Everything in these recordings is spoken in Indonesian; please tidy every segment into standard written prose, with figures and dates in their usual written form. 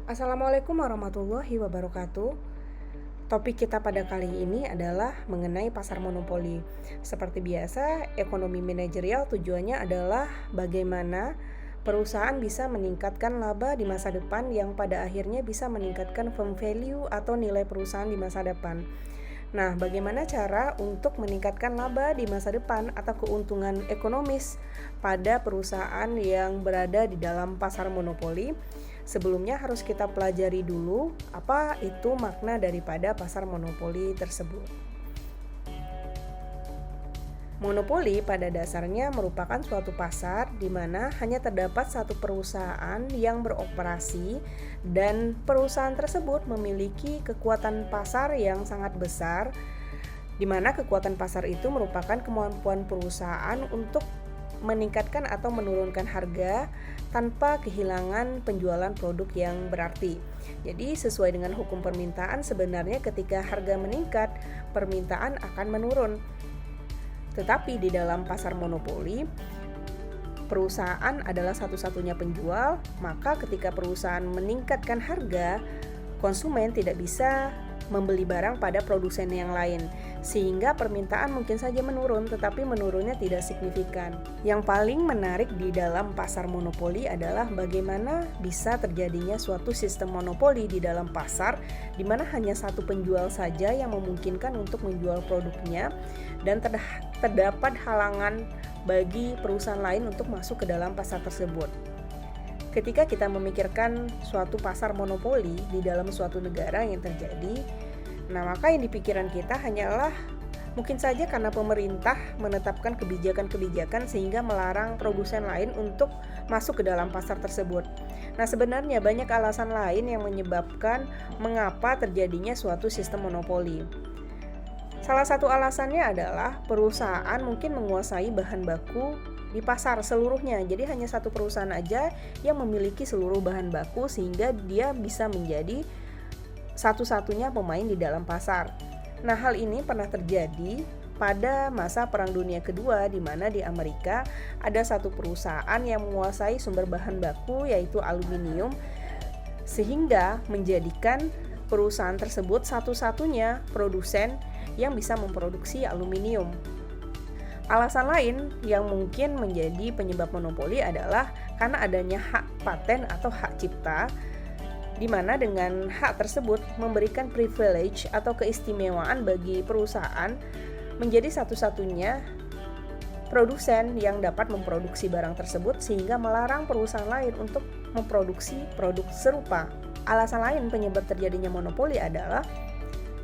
Assalamualaikum warahmatullahi wabarakatuh. Topik kita pada kali ini adalah mengenai pasar monopoli. Seperti biasa, ekonomi manajerial tujuannya adalah bagaimana perusahaan bisa meningkatkan laba di masa depan yang pada akhirnya bisa meningkatkan firm value atau nilai perusahaan di masa depan. Nah, bagaimana cara untuk meningkatkan laba di masa depan atau keuntungan ekonomis pada perusahaan yang berada di dalam pasar monopoli? Sebelumnya harus kita pelajari dulu apa itu makna daripada pasar monopoli tersebut. Monopoli pada dasarnya merupakan suatu pasar di mana hanya terdapat satu perusahaan yang beroperasi dan perusahaan tersebut memiliki kekuatan pasar yang sangat besar, di mana kekuatan pasar itu merupakan kemampuan perusahaan untuk meningkatkan atau menurunkan harga tanpa kehilangan penjualan produk yang berarti. Jadi sesuai dengan hukum permintaan, sebenarnya ketika harga meningkat, permintaan akan menurun. Tetapi di dalam pasar monopoli, perusahaan adalah satu-satunya penjual, maka ketika perusahaan meningkatkan harga, konsumen tidak bisa membeli barang pada produsen yang lain, sehingga permintaan mungkin saja menurun, tetapi menurunnya tidak signifikan. Yang paling menarik di dalam pasar monopoli adalah bagaimana bisa terjadinya suatu sistem monopoli di dalam pasar, di mana hanya satu penjual saja yang memungkinkan untuk menjual produknya, dan terdapat halangan bagi perusahaan lain untuk masuk ke dalam pasar tersebut. Ketika kita memikirkan suatu pasar monopoli di dalam suatu negara yang terjadi, maka yang di pikiran kita hanyalah mungkin saja karena pemerintah menetapkan kebijakan-kebijakan sehingga melarang produsen lain untuk masuk ke dalam pasar tersebut. Nah, sebenarnya banyak alasan lain yang menyebabkan mengapa terjadinya suatu sistem monopoli. Salah satu alasannya adalah perusahaan mungkin menguasai bahan baku di pasar seluruhnya. Jadi hanya satu perusahaan aja yang memiliki seluruh bahan baku sehingga dia bisa menjadi satu-satunya pemain di dalam pasar. Nah, hal ini pernah terjadi pada masa Perang Dunia Kedua, di mana di Amerika ada satu perusahaan yang menguasai sumber bahan baku yaitu aluminium, sehingga menjadikan perusahaan tersebut satu-satunya produsen yang bisa memproduksi aluminium. Alasan lain yang mungkin menjadi penyebab monopoli adalah karena adanya hak paten atau hak cipta, di mana dengan hak tersebut memberikan privilege atau keistimewaan bagi perusahaan menjadi satu-satunya produsen yang dapat memproduksi barang tersebut sehingga melarang perusahaan lain untuk memproduksi produk serupa. Alasan lain penyebab terjadinya monopoli adalah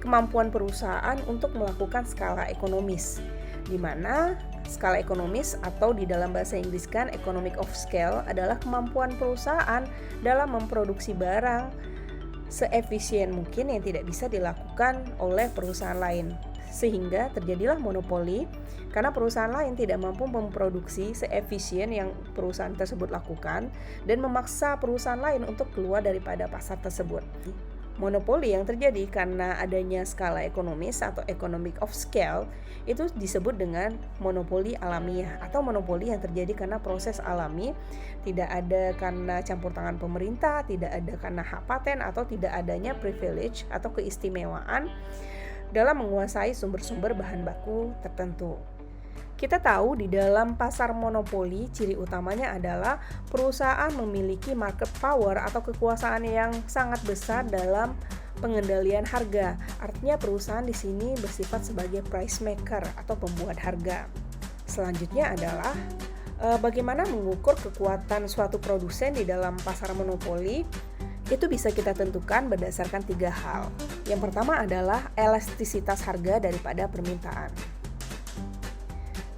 kemampuan perusahaan untuk melakukan skala ekonomis, di mana skala ekonomis atau di dalam bahasa Inggris kan economic of scale adalah kemampuan perusahaan dalam memproduksi barang seefisien mungkin yang tidak bisa dilakukan oleh perusahaan lain. Sehingga terjadilah monopoli karena perusahaan lain tidak mampu memproduksi seefisien yang perusahaan tersebut lakukan dan memaksa perusahaan lain untuk keluar daripada pasar tersebut. Monopoli yang terjadi karena adanya skala ekonomis atau economic of scale itu disebut dengan monopoli alamiah atau monopoli yang terjadi karena proses alami, tidak ada karena campur tangan pemerintah, tidak ada karena hak paten atau tidak adanya privilege atau keistimewaan dalam menguasai sumber-sumber bahan baku tertentu. Kita tahu di dalam pasar monopoli ciri utamanya adalah perusahaan memiliki market power atau kekuasaan yang sangat besar dalam pengendalian harga. Artinya perusahaan di sini bersifat sebagai price maker atau pembuat harga. Selanjutnya adalah bagaimana mengukur kekuatan suatu produsen di dalam pasar monopoli. Itu bisa kita tentukan berdasarkan 3 hal. Yang pertama adalah elastisitas harga daripada permintaan.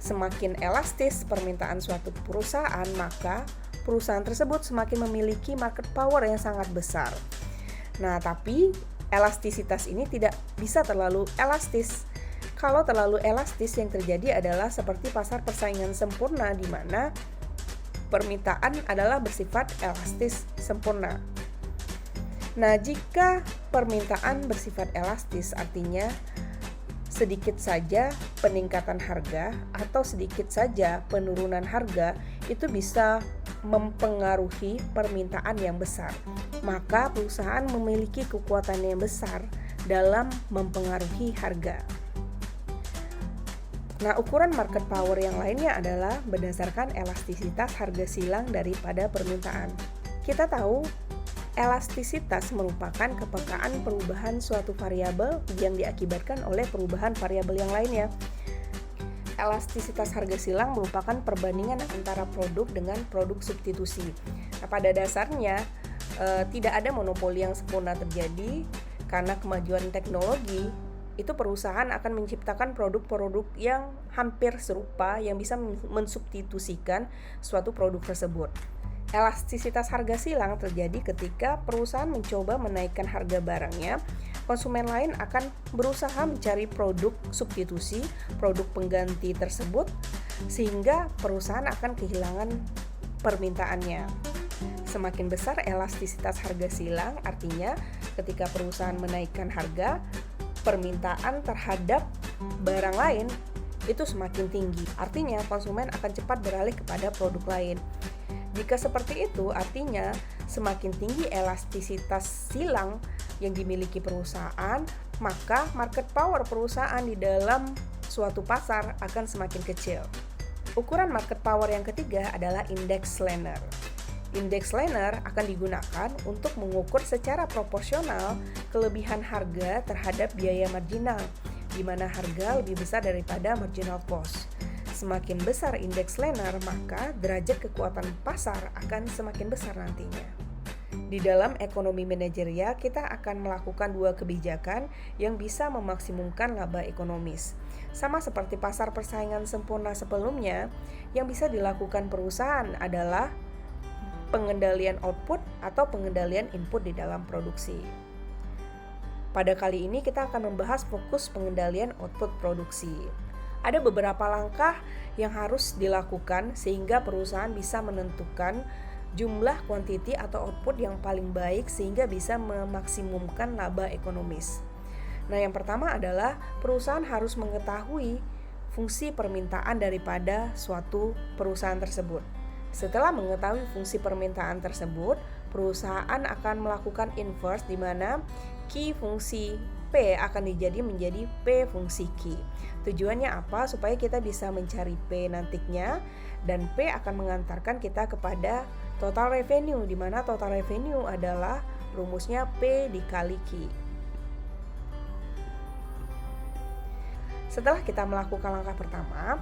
Semakin elastis permintaan suatu perusahaan, maka perusahaan tersebut semakin memiliki market power yang sangat besar. Nah, tapi elastisitas ini tidak bisa terlalu elastis. Kalau terlalu elastis, yang terjadi adalah seperti pasar persaingan sempurna, di mana permintaan adalah bersifat elastis sempurna. Nah, jika permintaan bersifat elastis, artinya sedikit saja peningkatan harga atau sedikit saja penurunan harga itu bisa mempengaruhi permintaan yang besar. Maka perusahaan memiliki kekuatan yang besar dalam mempengaruhi harga. Nah, ukuran market power yang lainnya adalah berdasarkan elastisitas harga silang daripada permintaan. Kita tahu elastisitas merupakan kepekaan perubahan suatu variabel yang diakibatkan oleh perubahan variabel yang lainnya. Elastisitas harga silang merupakan perbandingan antara produk dengan produk substitusi. Nah, pada dasarnya tidak ada monopoli yang sempurna terjadi karena kemajuan teknologi. Itu perusahaan akan menciptakan produk-produk yang hampir serupa yang bisa mensubstitusikan suatu produk tersebut. Elastisitas harga silang terjadi ketika perusahaan mencoba menaikkan harga barangnya, konsumen lain akan berusaha mencari produk substitusi, produk pengganti tersebut, sehingga perusahaan akan kehilangan permintaannya. Semakin besar elastisitas harga silang, artinya ketika perusahaan menaikkan harga, permintaan terhadap barang lain itu semakin tinggi. Artinya konsumen akan cepat beralih kepada produk lain. Jika seperti itu, artinya semakin tinggi elastisitas silang yang dimiliki perusahaan, maka market power perusahaan di dalam suatu pasar akan semakin kecil. Ukuran market power yang ketiga adalah index Lehner. Indeks Lehner akan digunakan untuk mengukur secara proporsional kelebihan harga terhadap biaya marginal, di mana harga lebih besar daripada marginal cost. Semakin besar indeks Lehner, maka derajat kekuatan pasar akan semakin besar nantinya. Di dalam ekonomi manajerial, kita akan melakukan dua kebijakan yang bisa memaksimumkan laba ekonomis. Sama seperti pasar persaingan sempurna sebelumnya, yang bisa dilakukan perusahaan adalah pengendalian output atau pengendalian input di dalam produksi. Pada kali ini kita akan membahas fokus pengendalian output produksi. Ada beberapa langkah yang harus dilakukan sehingga perusahaan bisa menentukan jumlah kuantiti atau output yang paling baik sehingga bisa memaksimumkan laba ekonomis. Nah, yang pertama adalah perusahaan harus mengetahui fungsi permintaan daripada suatu perusahaan tersebut. Setelah mengetahui fungsi permintaan tersebut, perusahaan akan melakukan inverse di mana Q fungsi P akan menjadi P fungsi Q. Tujuannya apa? Supaya kita bisa mencari P nantinya, dan P akan mengantarkan kita kepada total revenue, di mana total revenue adalah rumusnya P dikali Q. Setelah kita melakukan langkah pertama,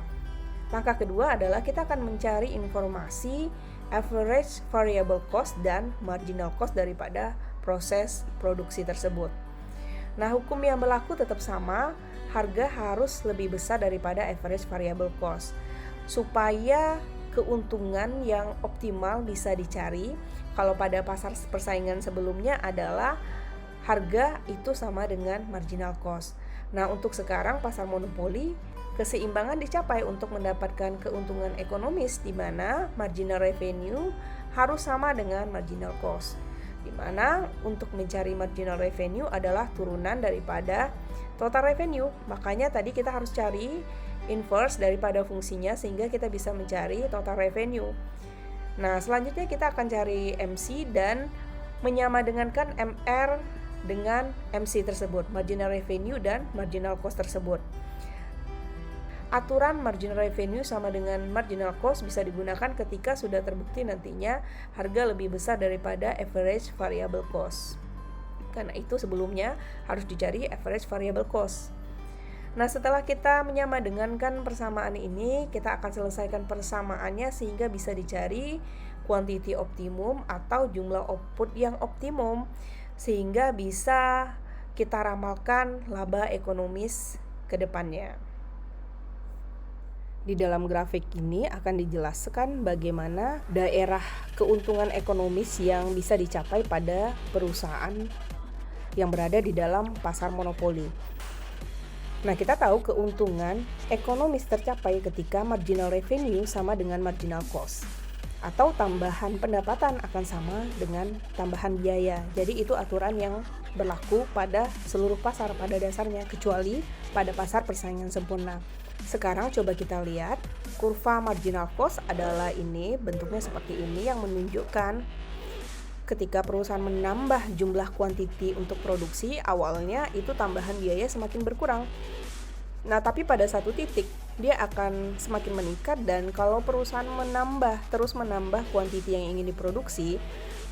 langkah kedua adalah kita akan mencari informasi average variable cost dan marginal cost daripada proses produksi tersebut. Nah, hukum yang berlaku tetap sama, harga harus lebih besar daripada average variable cost. Supaya keuntungan yang optimal bisa dicari, kalau pada pasar persaingan sebelumnya adalah harga itu sama dengan marginal cost. Nah, untuk sekarang pasar monopoli, keseimbangan dicapai untuk mendapatkan keuntungan ekonomis di mana marginal revenue harus sama dengan marginal cost. Di mana untuk mencari marginal revenue adalah turunan daripada total revenue. Makanya tadi kita harus cari inverse daripada fungsinya sehingga kita bisa mencari total revenue. Nah, selanjutnya kita akan cari MC dan menyamadengankan MR dengan MC tersebut, marginal revenue dan marginal cost tersebut. Aturan marginal revenue sama dengan marginal cost bisa digunakan ketika sudah terbukti nantinya harga lebih besar daripada average variable cost. Karena itu sebelumnya harus dicari average variable cost. Nah, setelah kita menyamadengankan persamaan ini, kita akan selesaikan persamaannya sehingga bisa dicari quantity optimum atau jumlah output yang optimum sehingga bisa kita ramalkan laba ekonomis ke depannya. Di dalam grafik ini akan dijelaskan bagaimana daerah keuntungan ekonomis yang bisa dicapai pada perusahaan yang berada di dalam pasar monopoli. Nah, kita tahu keuntungan ekonomis tercapai ketika marginal revenue sama dengan marginal cost, atau tambahan pendapatan akan sama dengan tambahan biaya. Jadi itu aturan yang berlaku pada seluruh pasar pada dasarnya, kecuali pada pasar persaingan sempurna. Sekarang coba kita lihat, kurva marginal cost adalah ini, bentuknya seperti ini yang menunjukkan ketika perusahaan menambah jumlah kuantiti untuk produksi, awalnya itu tambahan biaya semakin berkurang. Nah, tapi pada satu titik dia akan semakin meningkat, dan kalau perusahaan terus menambah kuantiti yang ingin diproduksi,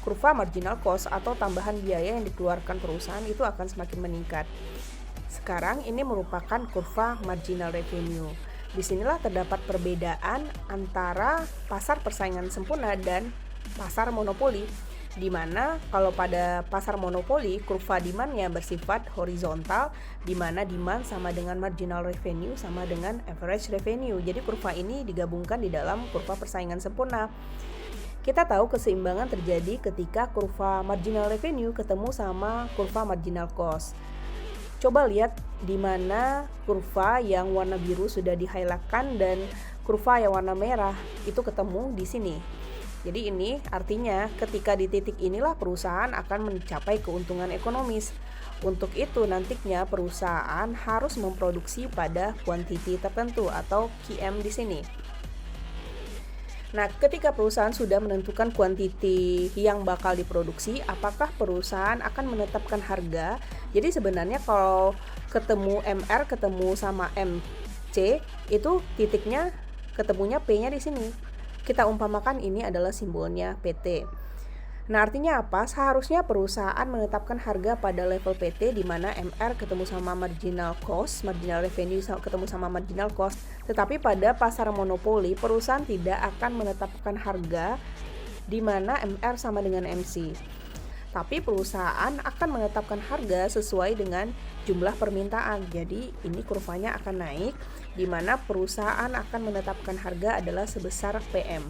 kurva marginal cost atau tambahan biaya yang dikeluarkan perusahaan itu akan semakin meningkat. Sekarang ini merupakan kurva marginal revenue. Disinilah terdapat perbedaan antara pasar persaingan sempurna dan pasar monopoli, di mana kalau pada pasar monopoli kurva demand-nya bersifat horizontal, di mana demand sama dengan marginal revenue sama dengan average revenue. Jadi kurva ini digabungkan di dalam kurva persaingan sempurna. Kita tahu keseimbangan terjadi ketika kurva marginal revenue ketemu sama kurva marginal cost. Coba lihat di mana kurva yang warna biru sudah di-highlightkan dan kurva yang warna merah itu ketemu di sini. Jadi ini artinya ketika di titik inilah perusahaan akan mencapai keuntungan ekonomis. Untuk itu nantinya perusahaan harus memproduksi pada kuantiti tertentu atau QM di sini. Nah, ketika perusahaan sudah menentukan kuantiti yang bakal diproduksi, apakah perusahaan akan menetapkan harga? Jadi sebenarnya kalau ketemu MR ketemu sama MC, itu titiknya ketemunya P-nya di sini. Kita umpamakan ini adalah simbolnya PT. Nah, artinya apa? Seharusnya perusahaan menetapkan harga pada level PT di mana MR ketemu sama marginal cost, marginal revenue ketemu sama marginal cost. Tetapi pada pasar monopoli, perusahaan tidak akan menetapkan harga di mana MR sama dengan MC. Tapi perusahaan akan menetapkan harga sesuai dengan jumlah permintaan. Jadi ini kurvanya akan naik, di mana perusahaan akan menetapkan harga adalah sebesar PM.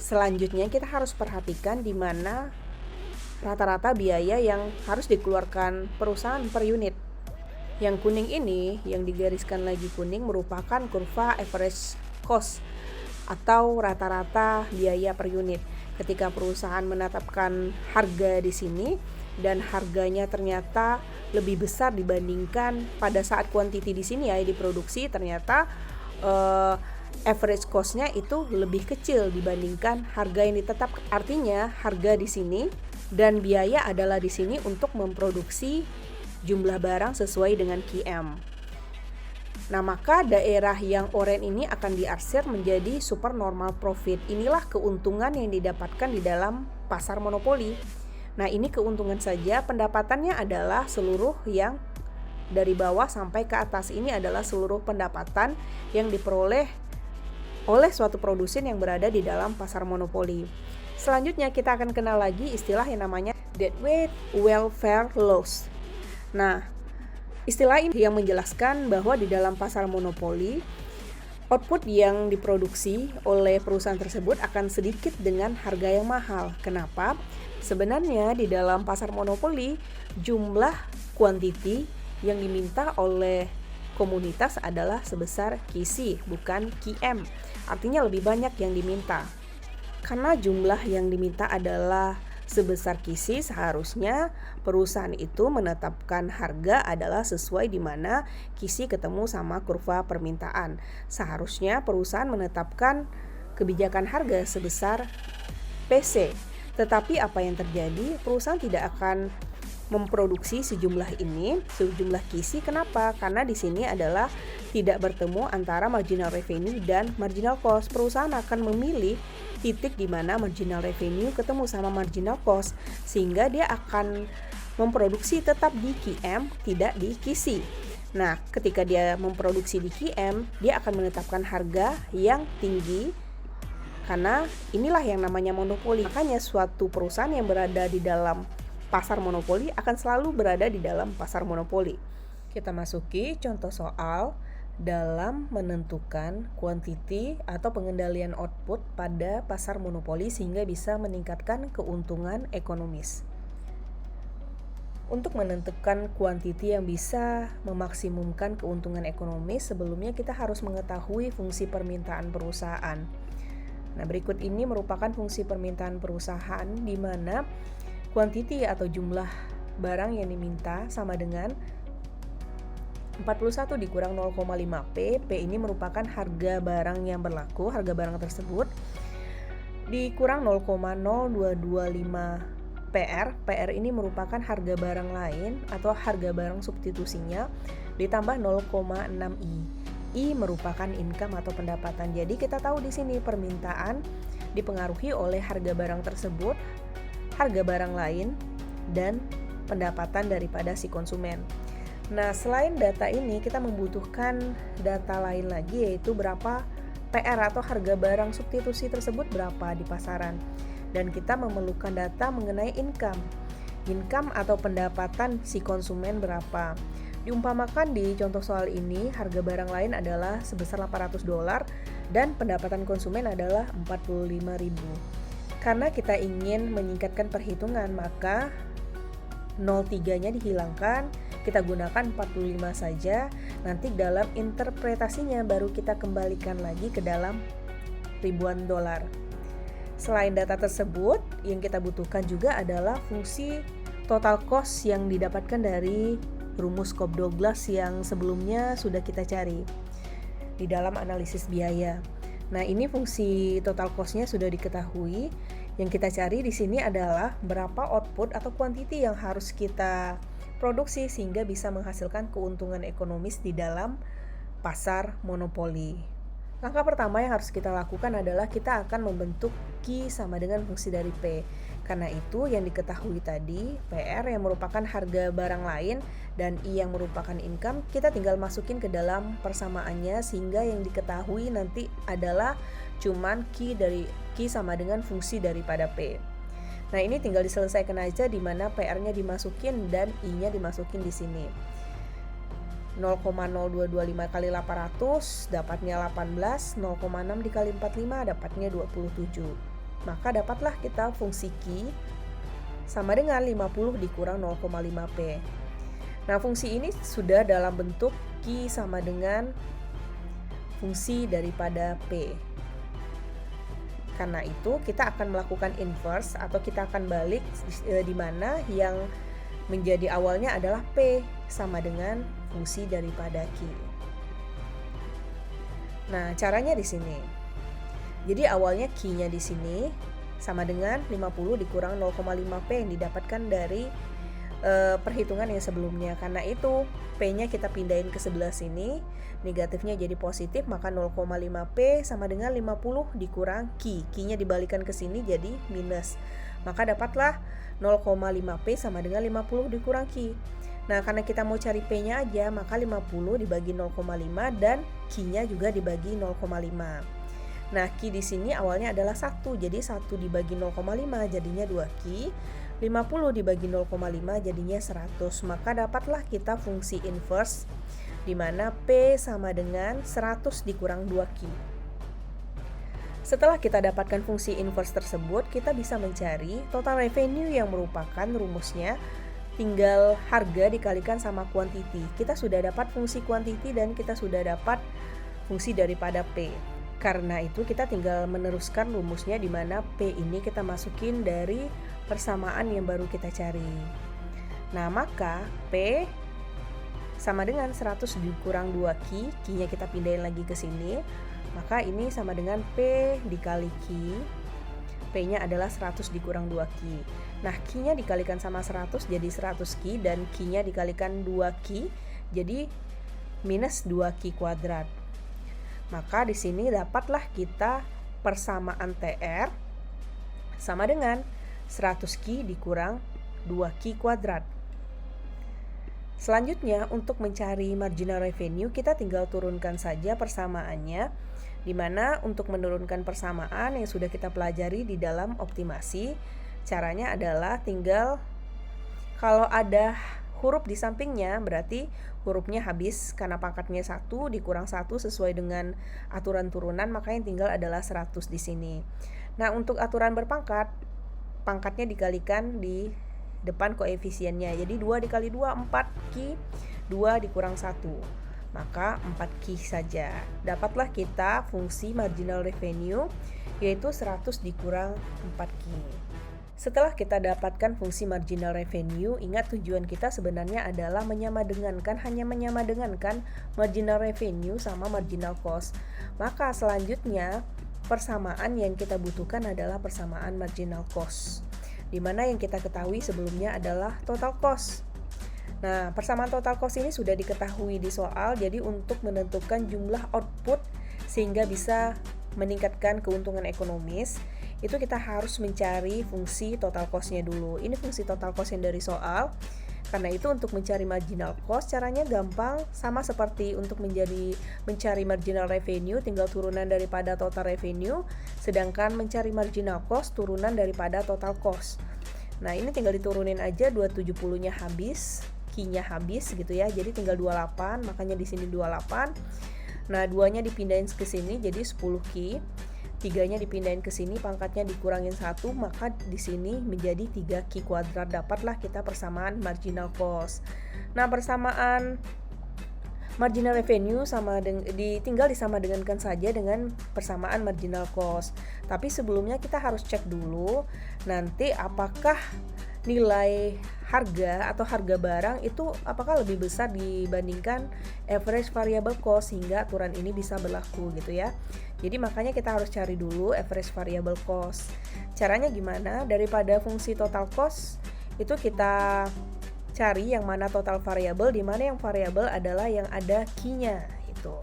Selanjutnya kita harus perhatikan di mana rata-rata biaya yang harus dikeluarkan perusahaan per unit. Yang kuning ini, yang digariskan lagi kuning, merupakan kurva average cost atau rata-rata biaya per unit. Ketika perusahaan menetapkan harga di sini dan harganya ternyata lebih besar dibandingkan pada saat kuantiti di sini ya diproduksi, ternyata average cost-nya itu lebih kecil dibandingkan harga yang ditetapkan. Artinya harga di sini dan biaya adalah di sini untuk memproduksi jumlah barang sesuai dengan QM. Nah, maka daerah yang oranye ini akan diarsir menjadi super normal profit. Inilah keuntungan yang didapatkan di dalam pasar monopoli. Nah, ini keuntungan saja, pendapatannya adalah seluruh yang dari bawah sampai ke atas. Ini adalah seluruh pendapatan yang diperoleh oleh suatu produsen yang berada di dalam pasar monopoli. Selanjutnya kita akan kenal lagi istilah yang namanya deadweight welfare loss. Nah, istilah ini yang menjelaskan bahwa di dalam pasar monopoli, output yang diproduksi oleh perusahaan tersebut akan sedikit dengan harga yang mahal. Kenapa? Sebenarnya di dalam pasar monopoli, jumlah kuantiti yang diminta oleh komunitas adalah sebesar QC, bukan QM. Artinya lebih banyak yang diminta. Karena jumlah yang diminta adalah sebesar QC, seharusnya perusahaan itu menetapkan harga adalah sesuai di mana QC ketemu sama kurva permintaan. Seharusnya perusahaan menetapkan kebijakan harga sebesar PC. Tetapi apa yang terjadi? Perusahaan tidak akan memproduksi sejumlah QC. Kenapa? Karena di sini adalah tidak bertemu antara marginal revenue dan marginal cost. Perusahaan akan memilih titik di mana marginal revenue ketemu sama marginal cost, sehingga dia akan memproduksi tetap di QM, tidak di QC. Nah, ketika dia memproduksi di QM, dia akan menetapkan harga yang tinggi, karena inilah yang namanya monopoli. Makanya suatu perusahaan yang berada di dalam pasar monopoli akan selalu berada di dalam pasar monopoli. Kita masuki contoh soal dalam menentukan kuantiti atau pengendalian output pada pasar monopoli sehingga bisa meningkatkan keuntungan ekonomis. Untuk menentukan kuantiti yang bisa memaksimumkan keuntungan ekonomis, sebelumnya kita harus mengetahui fungsi permintaan perusahaan. Nah, berikut ini merupakan fungsi permintaan perusahaan di mana kuantiti atau jumlah barang yang diminta sama dengan 41 dikurang 0,5 P, P ini merupakan harga barang yang berlaku, harga barang tersebut, dikurang 0,0225 PR, PR ini merupakan harga barang lain atau harga barang substitusinya, ditambah 0,6 I. I merupakan income atau pendapatan. Jadi kita tahu di sini permintaan dipengaruhi oleh harga barang tersebut, harga barang lain, dan pendapatan daripada si konsumen. Nah, selain data ini kita membutuhkan data lain lagi, yaitu berapa PR atau harga barang substitusi tersebut berapa di pasaran. Dan kita memerlukan data mengenai income atau pendapatan si konsumen berapa. Diumpamakan di contoh soal ini, harga barang lain adalah sebesar $800 dan pendapatan konsumen adalah 45.000. Karena kita ingin menyingkatkan perhitungan, maka 03-nya dihilangkan, kita gunakan 45 saja. Nanti dalam interpretasinya baru kita kembalikan lagi ke dalam ribuan dolar. Selain data tersebut, yang kita butuhkan juga adalah fungsi total cost yang didapatkan dari rumus Cobb-Douglas yang sebelumnya sudah kita cari di dalam analisis biaya. Nah, ini fungsi total cost-nya sudah diketahui. Yang kita cari di sini adalah berapa output atau quantity yang harus kita produksi sehingga bisa menghasilkan keuntungan ekonomis di dalam pasar monopoli. Langkah pertama yang harus kita lakukan adalah kita akan membentuk Q sama dengan fungsi dari P. Karena itu yang diketahui tadi, PR yang merupakan harga barang lain dan I yang merupakan income, kita tinggal masukin ke dalam persamaannya sehingga yang diketahui nanti adalah cuman Q sama dengan fungsi daripada P. Nah, ini tinggal diselesaikan aja di mana PR-nya dimasukin dan I-nya dimasukin di sini. 0,0225 kali 800 dapatnya 18, 0,6 dikali 45 dapatnya 27. Maka dapatlah kita fungsi Q sama dengan 50 dikurang 0,5 P. Nah, fungsi ini sudah dalam bentuk Q sama dengan fungsi daripada P. Karena itu kita akan melakukan inverse atau kita akan balik di mana yang menjadi awalnya adalah P sama dengan fungsi daripada Q. Nah, caranya di sini. Jadi awalnya Q-nya di sini sama dengan 50 dikurang 0,5 P yang didapatkan dari perhitungan yang sebelumnya. Karena itu P-nya kita pindahin ke sebelah sini, negatifnya jadi positif, maka 0,5 P sama dengan 50 dikurang Q. Q-nya dibalikan ke sini jadi minus. Maka dapatlah 0,5 P sama dengan 50 dikurang Q. Nah, karena kita mau cari P-nya aja, maka 50 dibagi 0,5 dan Q-nya juga dibagi 0,5. Nah, Q di sini awalnya adalah 1, jadi 1 dibagi 0,5 jadinya 2 Q. 50 dibagi 0,5 jadinya 100. Maka dapatlah kita fungsi inverse di mana P sama dengan 100 dikurang 2Q. Setelah kita dapatkan fungsi inverse tersebut, kita bisa mencari total revenue yang merupakan rumusnya tinggal harga dikalikan sama quantity. Kita sudah dapat fungsi quantity dan kita sudah dapat fungsi daripada P. Karena itu kita tinggal meneruskan rumusnya di mana P ini kita masukin dari persamaan yang baru kita cari. Nah, maka P sama dengan 100 dikurang 2Q, Q-nya kita pindahin lagi ke sini. Maka ini sama dengan P dikali Q. P-nya adalah 100 dikurang 2Q. Nah, Q-nya dikalikan sama 100 jadi 100Q dan Q-nya dikalikan 2Q jadi minus 2Q kuadrat. Maka di sini dapatlah kita persamaan TR sama dengan 100Q dikurang 2Q kuadrat. Selanjutnya, untuk mencari marginal revenue, kita tinggal turunkan saja persamaannya, di mana untuk menurunkan persamaan yang sudah kita pelajari di dalam optimasi, caranya adalah tinggal kalau ada huruf di sampingnya, berarti hurufnya habis karena pangkatnya 1 dikurang 1 sesuai dengan aturan turunan, maka yang tinggal adalah 100 di sini. Nah, untuk aturan berpangkat, pangkatnya dikalikan di depan koefisiennya. Jadi 2 dikali 2 4Q, 2 dikurang 1. Maka 4Q saja. Dapatlah kita fungsi marginal revenue yaitu 100 dikurang 4Q. Setelah kita dapatkan fungsi marginal revenue, ingat tujuan kita sebenarnya adalah hanya menyamadengankan marginal revenue sama marginal cost. Maka selanjutnya persamaan yang kita butuhkan adalah persamaan marginal cost, di mana yang kita ketahui sebelumnya adalah total cost. Nah, persamaan total cost ini sudah diketahui di soal, jadi untuk menentukan jumlah output sehingga bisa meningkatkan keuntungan ekonomis, itu kita harus mencari fungsi total cost-nya dulu. Ini fungsi total cost yang dari soal. Karena itu untuk mencari marginal cost caranya gampang, sama seperti untuk mencari marginal revenue, tinggal turunan daripada total revenue, sedangkan mencari marginal cost turunan daripada total cost. Nah, ini tinggal diturunin aja, 270-nya habis, key-nya habis gitu ya. Jadi tinggal 28, makanya di sini 28. Nah, 2-nya dipindahin ke sini jadi 10 key. 3-nya dipindahin ke sini, pangkatnya dikurangin 1, maka di sini menjadi 3 key kuadrat. Dapatlah kita persamaan marginal cost. Nah, persamaan marginal revenue tinggal disamadengankan saja dengan persamaan marginal cost. Tapi sebelumnya kita harus cek dulu nanti apakah nilai harga atau harga barang itu apakah lebih besar dibandingkan average variable cost sehingga aturan ini bisa berlaku gitu ya. Jadi makanya kita harus cari dulu average variable cost. Caranya gimana? Daripada fungsi total cost itu kita cari yang mana total variable, di mana yang variable adalah yang ada key-nya gitu.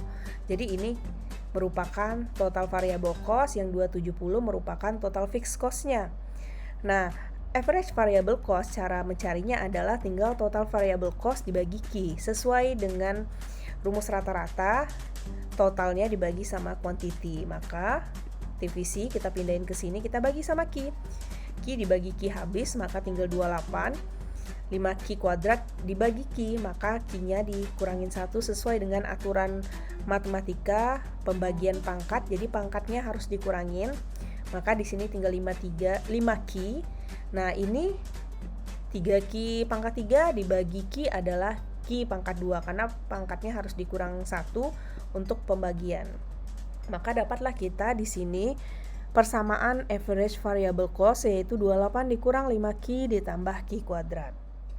Jadi ini merupakan total variable cost, yang 270 merupakan total fixed cost-nya. Nah, average variable cost cara mencarinya adalah tinggal total variable cost dibagi key sesuai dengan rumus rata-rata, totalnya dibagi sama quantity. Maka divisi kita pindahin ke sini, kita bagi sama key. Key dibagi key habis, maka tinggal 28. 5 key kuadrat dibagi key, maka key-nya dikurangin 1 sesuai dengan aturan matematika pembagian pangkat. Jadi pangkatnya harus dikurangin. Maka di sini tinggal 5 key. Nah, ini 3 key pangkat 3 dibagi key adalah key pangkat 2 karena pangkatnya harus dikurang 1 untuk pembagian. Maka dapatlah kita di sini persamaan average variable cost, yaitu 28 dikurang 5 key ditambah key kuadrat.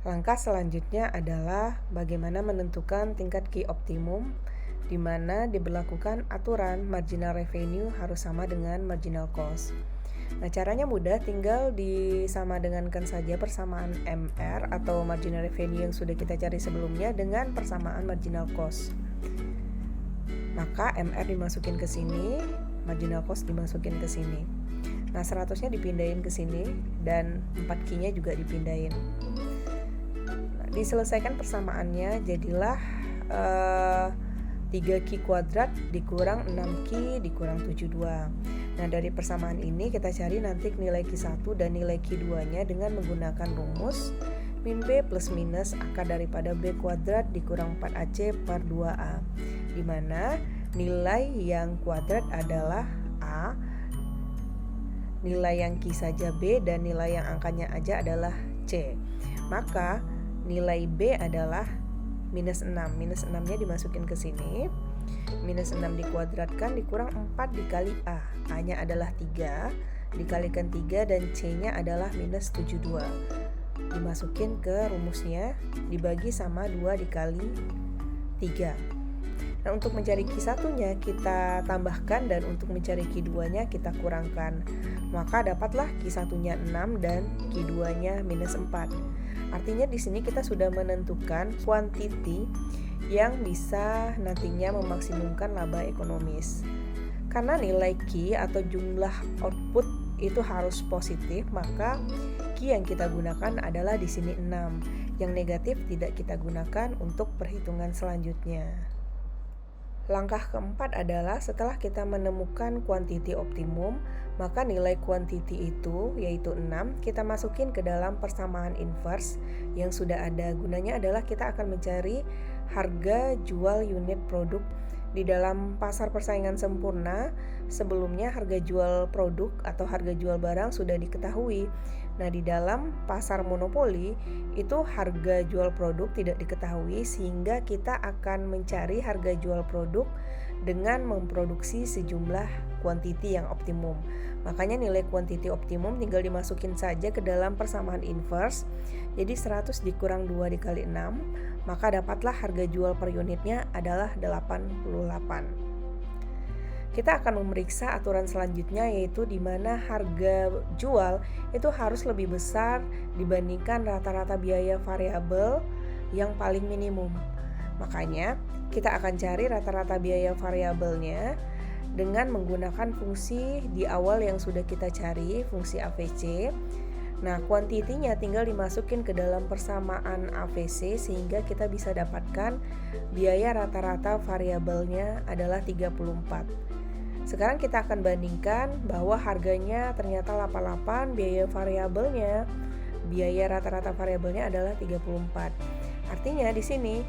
Langkah selanjutnya adalah bagaimana menentukan tingkat key optimum, di mana diberlakukan aturan marginal revenue harus sama dengan marginal cost. Nah, caranya mudah, tinggal disamadengankan saja persamaan MR atau marginal revenue yang sudah kita cari sebelumnya dengan persamaan marginal cost. Maka MR dimasukin ke sini, marginal cost dimasukin ke sini. Nah, 100-nya dipindahin ke sini dan 4 key-nya juga dipindahin. Nah, diselesaikan persamaannya, jadilah 3 key kuadrat dikurang 6 key dikurang 72. Nah, dari persamaan ini kita cari nanti nilai Q1 dan nilai Q2-nya dengan menggunakan rumus min B plus minus akar daripada B kuadrat dikurang 4AC per 2A, di mana nilai yang kuadrat adalah A, nilai yang Q saja B, dan nilai yang angkanya aja adalah C. Maka nilai B adalah minus 6. Minus 6-nya dimasukin ke sini. Minus 6 dikuadratkan dikurang 4 dikali A. A-nya adalah 3, dikalikan 3 dan C-nya adalah minus 72. Dimasukin ke rumusnya, dibagi sama 2 dikali 3. Nah, untuk mencari Q1-nya kita tambahkan dan untuk mencari Q2-nya kita kurangkan. Maka dapatlah Q1-nya 6 dan Q2-nya minus 4. Artinya di sini kita sudah menentukan quantity yang bisa nantinya memaksimumkan laba ekonomis. Karena nilai Q atau jumlah output itu harus positif, maka Q yang kita gunakan adalah di sini 6. Yang negatif tidak kita gunakan untuk perhitungan selanjutnya. Langkah keempat adalah setelah kita menemukan quantity optimum, maka nilai quantity itu yaitu 6 kita masukin ke dalam persamaan inverse yang sudah ada. Gunanya adalah kita akan mencari harga jual unit produk di dalam pasar persaingan sempurna. Sebelumnya harga jual produk atau harga jual barang sudah diketahui. Nah, di dalam pasar monopoli itu harga jual produk tidak diketahui sehingga kita akan mencari harga jual produk dengan memproduksi sejumlah kuantiti yang optimum. Makanya nilai kuantiti optimum tinggal dimasukin saja ke dalam persamaan inverse. Jadi 100 dikurang 2 dikali 6, maka dapatlah harga jual per unitnya adalah 88. Kita akan memeriksa aturan selanjutnya, yaitu di mana harga jual itu harus lebih besar dibandingkan rata-rata biaya variabel yang paling minimum. Makanya kita akan cari rata-rata biaya variabelnya dengan menggunakan fungsi di awal yang sudah kita cari, fungsi AVC. Nah, kuantitinya tinggal dimasukin ke dalam persamaan AVC sehingga kita bisa dapatkan biaya rata-rata variabelnya adalah 34. Sekarang kita akan bandingkan bahwa harganya ternyata 88, biaya variabelnya, biaya rata-rata variabelnya adalah 34. Artinya di sini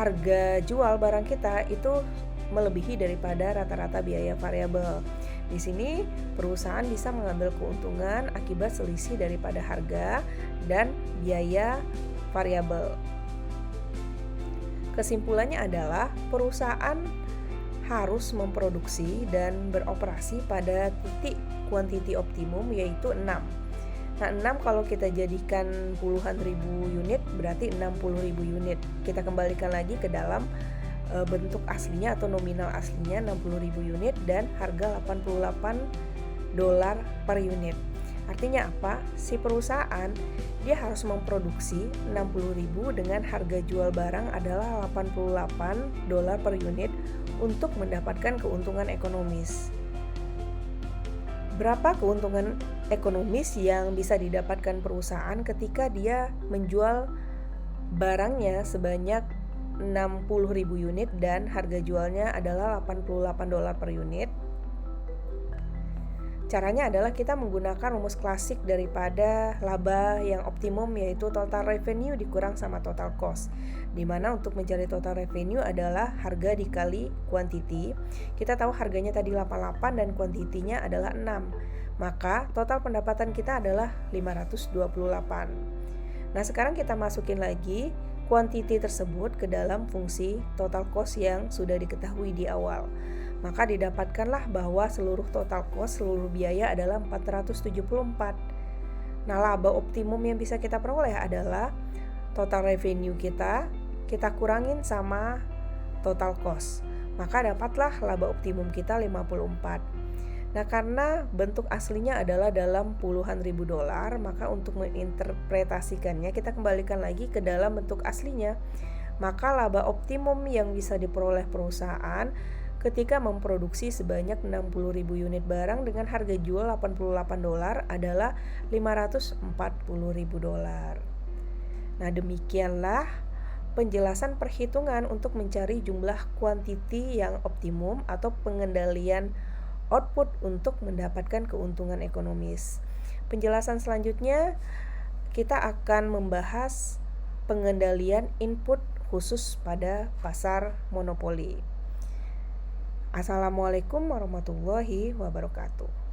harga jual barang kita itu melebihi daripada rata-rata biaya variabel. Di sini perusahaan bisa mengambil keuntungan akibat selisih daripada harga dan biaya variabel. Kesimpulannya adalah perusahaan harus memproduksi dan beroperasi pada titik kuantiti optimum yaitu 6. Nah, 6 kalau kita jadikan puluhan ribu unit berarti 60.000 unit. Kita kembalikan lagi ke dalam bentuk aslinya atau nominal aslinya 60.000 unit dan harga $88 per unit. Artinya apa? Si perusahaan dia harus memproduksi 60.000 dengan harga jual barang adalah $88 per unit untuk mendapatkan keuntungan ekonomis. Berapa keuntungan ekonomis yang bisa didapatkan perusahaan ketika dia menjual barangnya sebanyak 60.000 unit dan harga jualnya adalah $88 per unit? Caranya adalah kita menggunakan rumus klasik daripada laba yang optimum, yaitu total revenue dikurang sama total cost. Dimana untuk mencari total revenue adalah harga dikali quantity. Kita tahu harganya tadi 88 dan kuantitinya adalah 6. Maka total pendapatan kita adalah 528. Nah, sekarang kita masukin lagi quantity tersebut ke dalam fungsi total cost yang sudah diketahui di awal. Maka didapatkanlah bahwa seluruh total cost, seluruh biaya adalah 474. Nah, laba optimum yang bisa kita peroleh adalah total revenue kita kurangin sama total cost. Maka dapatlah laba optimum kita 54. Nah, karena bentuk aslinya adalah dalam puluhan ribu dolar, maka untuk menginterpretasikannya kita kembalikan lagi ke dalam bentuk aslinya. Maka laba optimum yang bisa diperoleh perusahaan ketika memproduksi sebanyak 60.000 unit barang dengan harga jual $88 adalah $540.000. Nah, demikianlah penjelasan perhitungan untuk mencari jumlah kuantiti yang optimum atau pengendalian output untuk mendapatkan keuntungan ekonomis. Penjelasan selanjutnya kita akan membahas pengendalian input khusus pada pasar monopoli. Assalamualaikum warahmatullahi wabarakatuh.